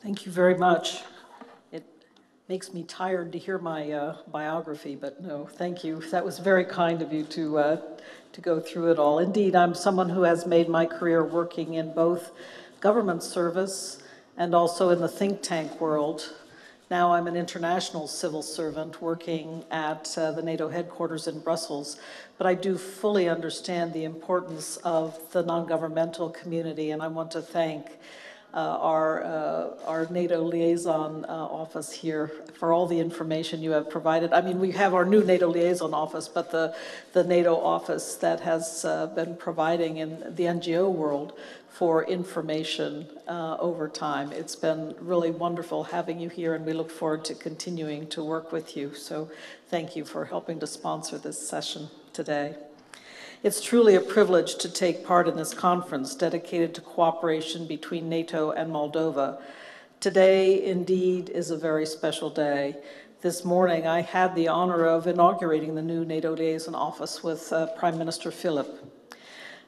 Thank you very much. It makes me tired to hear my biography, but no, thank you. That was very kind of you to go through it all. Indeed, I'm someone who has made my career working in both government service and also in the think tank world. Now I'm an international civil servant working at the NATO headquarters in Brussels, but I do fully understand the importance of the non-governmental community, and I want to thank our NATO liaison office here for all the information you have provided. I mean, we have our new NATO liaison office, but the NATO office that has been providing in the NGO world for information over time. It's been really wonderful having you here, and we look forward to continuing to work with you. So thank you for helping to sponsor this session today. It's truly a privilege to take part in this conference dedicated to cooperation between NATO and Moldova. Today, indeed, is a very special day. This morning, I had the honor of inaugurating the new NATO Liaison Office with Prime Minister Philip.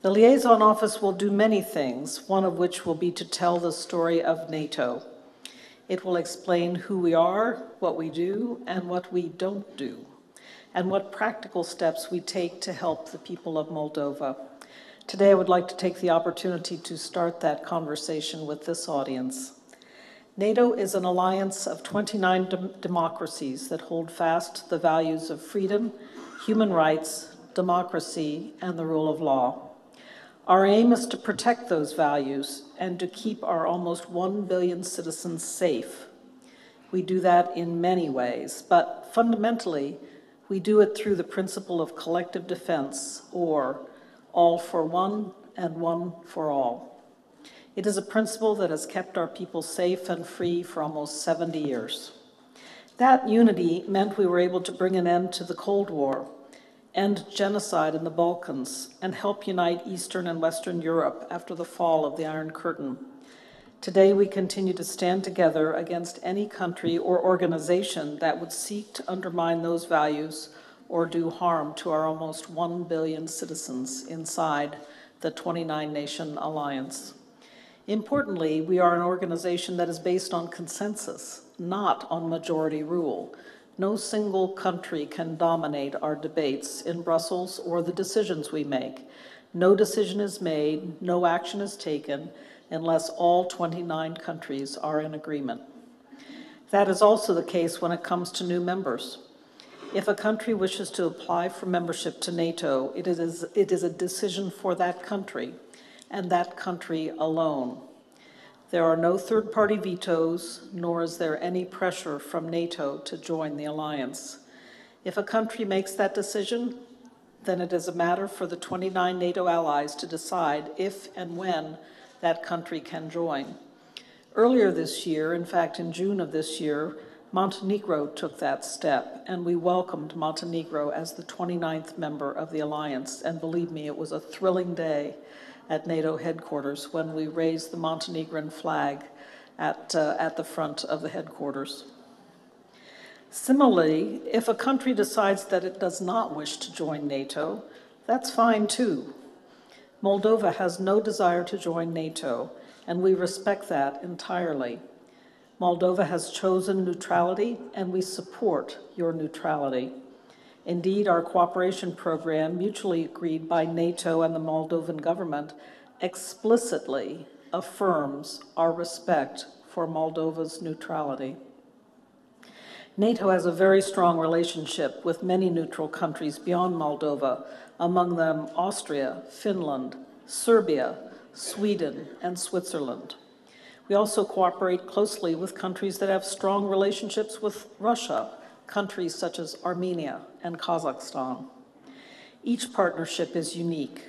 The Liaison Office will do many things, one of which will be to tell the story of NATO. It will explain who we are, what we do, and what we don't do, and what practical steps we take to help the people of Moldova. Today, I would like to take the opportunity to start that conversation with this audience. NATO is an alliance of 29 democracies that hold fast the values of freedom, human rights, democracy, and the rule of law. Our aim is to protect those values and to keep our almost 1 billion citizens safe. We do that in many ways, but fundamentally, we do it through the principle of collective defense, or all for one and one for all. It is a principle that has kept our people safe and free for almost 70 years. That unity meant we were able to bring an end to the Cold War, end genocide in the Balkans, and help unite Eastern and Western Europe after the fall of the Iron Curtain. Today, we continue to stand together against any country or organization that would seek to undermine those values or do harm to our almost 1 billion citizens inside the 29-nation alliance. Importantly, we are an organization that is based on consensus, not on majority rule. No single country can dominate our debates in Brussels or the decisions we make. No decision is made, no action is taken, unless all 29 countries are in agreement. That is also the case when it comes to new members. If a country wishes to apply for membership to NATO, it is a decision for that country, and that country alone. There are no third-party vetoes, nor is there any pressure from NATO to join the alliance. If a country makes that decision, then it is a matter for the 29 NATO allies to decide if and when that country can join. Earlier this year, in fact in June of this year, Montenegro took that step, and we welcomed Montenegro as the 29th member of the alliance, and believe me, it was a thrilling day at NATO headquarters when we raised the Montenegrin flag at the front of the headquarters. Similarly, if a country decides that it does not wish to join NATO, that's fine too. Moldova has no desire to join NATO, and we respect that entirely. Moldova has chosen neutrality, and we support your neutrality. Indeed, our cooperation program, mutually agreed by NATO and the Moldovan government, explicitly affirms our respect for Moldova's neutrality. NATO has a very strong relationship with many neutral countries beyond Moldova, among them Austria, Finland, Serbia, Sweden, and Switzerland. We also cooperate closely with countries that have strong relationships with Russia, countries such as Armenia and Kazakhstan. Each partnership is unique,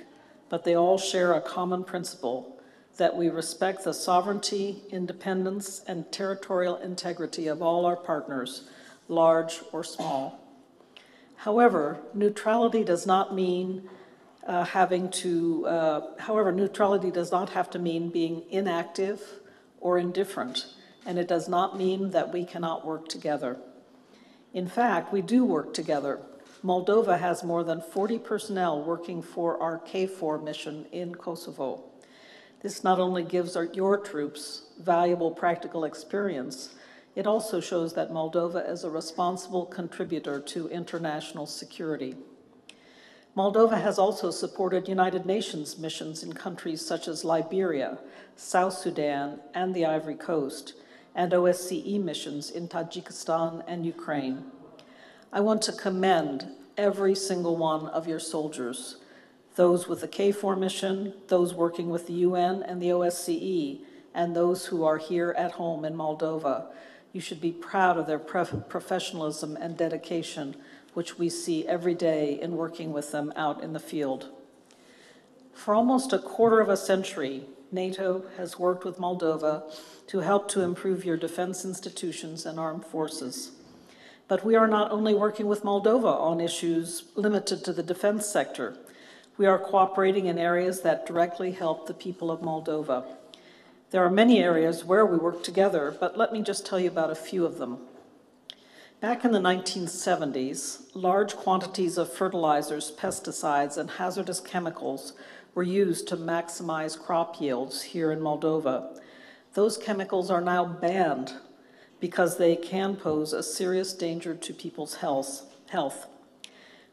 but they all share a common principle that we respect the sovereignty, independence, and territorial integrity of all our partners, large or small. However, neutrality does not mean neutrality does not have to mean being inactive or indifferent, and it does not mean that we cannot work together. In fact, we do work together. Moldova has more than 40 personnel working for our KFOR mission in Kosovo. This not only gives your troops valuable practical experience, it also shows that Moldova is a responsible contributor to international security. Moldova has also supported United Nations missions in countries such as Liberia, South Sudan, and the Ivory Coast, and OSCE missions in Tajikistan and Ukraine. I want to commend every single one of your soldiers, those with the KFOR mission, those working with the UN and the OSCE, and those who are here at home in Moldova. You should be proud of their professionalism and dedication, which we see every day in working with them out in the field. For almost a quarter of a century, NATO has worked with Moldova to help to improve your defense institutions and armed forces. But we are not only working with Moldova on issues limited to the defense sector. We are cooperating in areas that directly help the people of Moldova. There are many areas where we work together, but let me just tell you about a few of them. Back in the 1970s, large quantities of fertilizers, pesticides, and hazardous chemicals were used to maximize crop yields here in Moldova. Those chemicals are now banned because they can pose a serious danger to people's health.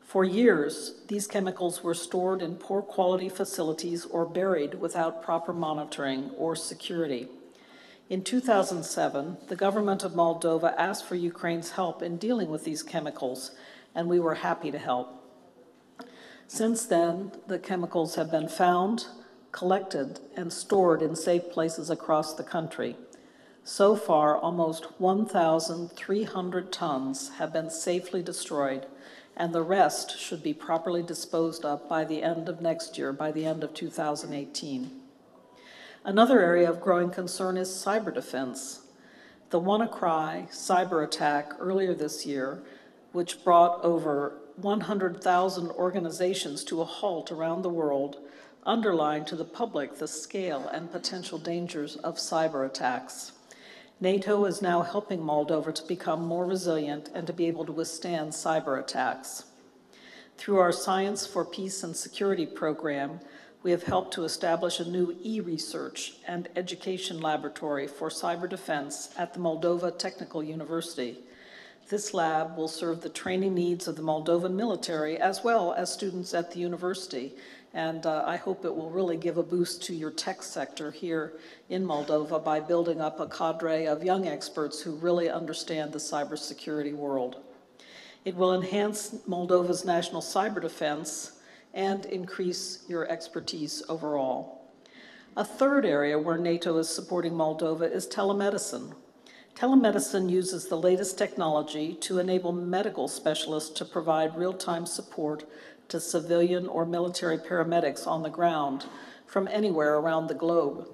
For years, these chemicals were stored in poor quality facilities or buried without proper monitoring or security. In 2007, the government of Moldova asked for Ukraine's help in dealing with these chemicals, and we were happy to help. Since then, the chemicals have been found, collected, and stored in safe places across the country. So far, almost 1,300 tons have been safely destroyed, and the rest should be properly disposed of by the end of next year, by the end of 2018. Another area of growing concern is cyber defense. The WannaCry cyber attack earlier this year, which brought over 100,000 organizations to a halt around the world, underlined to the public the scale and potential dangers of cyber attacks. NATO is now helping Moldova to become more resilient and to be able to withstand cyber attacks. Through our Science for Peace and Security program, we have helped to establish a new e-research and education laboratory for cyber defense at the Moldova Technical University. This lab will serve the training needs of the Moldovan military as well as students at the university. And I hope it will really give a boost to your tech sector here in Moldova by building up a cadre of young experts who really understand the cybersecurity world. It will enhance Moldova's national cyber defense and increase your expertise overall. A third area where NATO is supporting Moldova is telemedicine. Telemedicine uses the latest technology to enable medical specialists to provide real-time support to civilian or military paramedics on the ground from anywhere around the globe.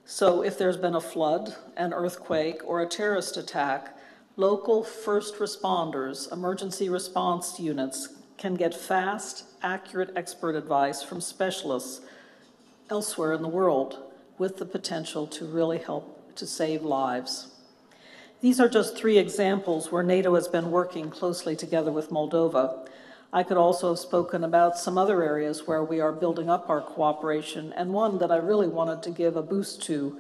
So if there's been a flood, an earthquake, or a terrorist attack, local first responders, emergency response units, can get fast, accurate expert advice from specialists elsewhere in the world with the potential to really help to save lives. These are just 3 examples where NATO has been working closely together with Moldova. I could also have spoken about some other areas where we are building up our cooperation, and one that I really wanted to give a boost to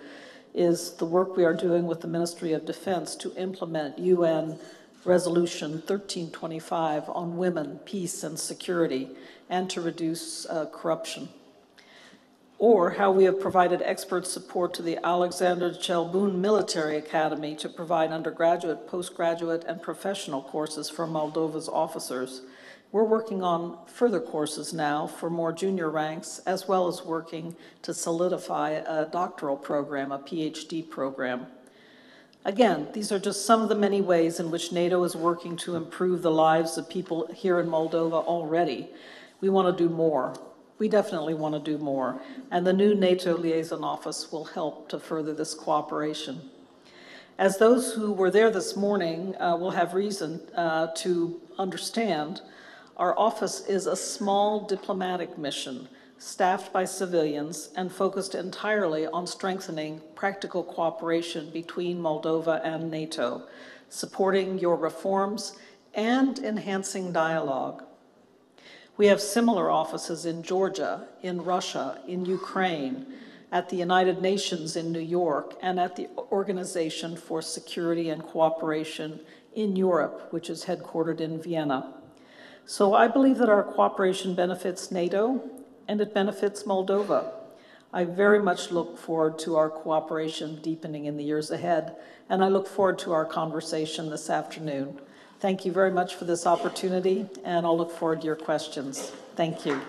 is the work we are doing with the Ministry of Defense to implement UN Resolution 1325 on women, peace, and security, and to reduce corruption. Or how we have provided expert support to the Alexander Chelbun Military Academy to provide undergraduate, postgraduate, and professional courses for Moldova's officers. We're working on further courses now for more junior ranks, as well as working to solidify a doctoral program, a PhD program. Again, these are just some of the many ways in which NATO is working to improve the lives of people here in Moldova already. We want to do more. We definitely want to do more. And the new NATO Liaison Office will help to further this cooperation. As those who were there this morning will have reason to understand, our office is a small diplomatic mission staffed by civilians and focused entirely on strengthening practical cooperation between Moldova and NATO, supporting your reforms and enhancing dialogue. We have similar offices in Georgia, in Russia, in Ukraine, at the United Nations in New York, and at the Organization for Security and Cooperation in Europe, which is headquartered in Vienna. So I believe that our cooperation benefits NATO and it benefits Moldova. I very much look forward to our cooperation deepening in the years ahead, and I look forward to our conversation this afternoon. Thank you very much for this opportunity, and I'll look forward to your questions. Thank you.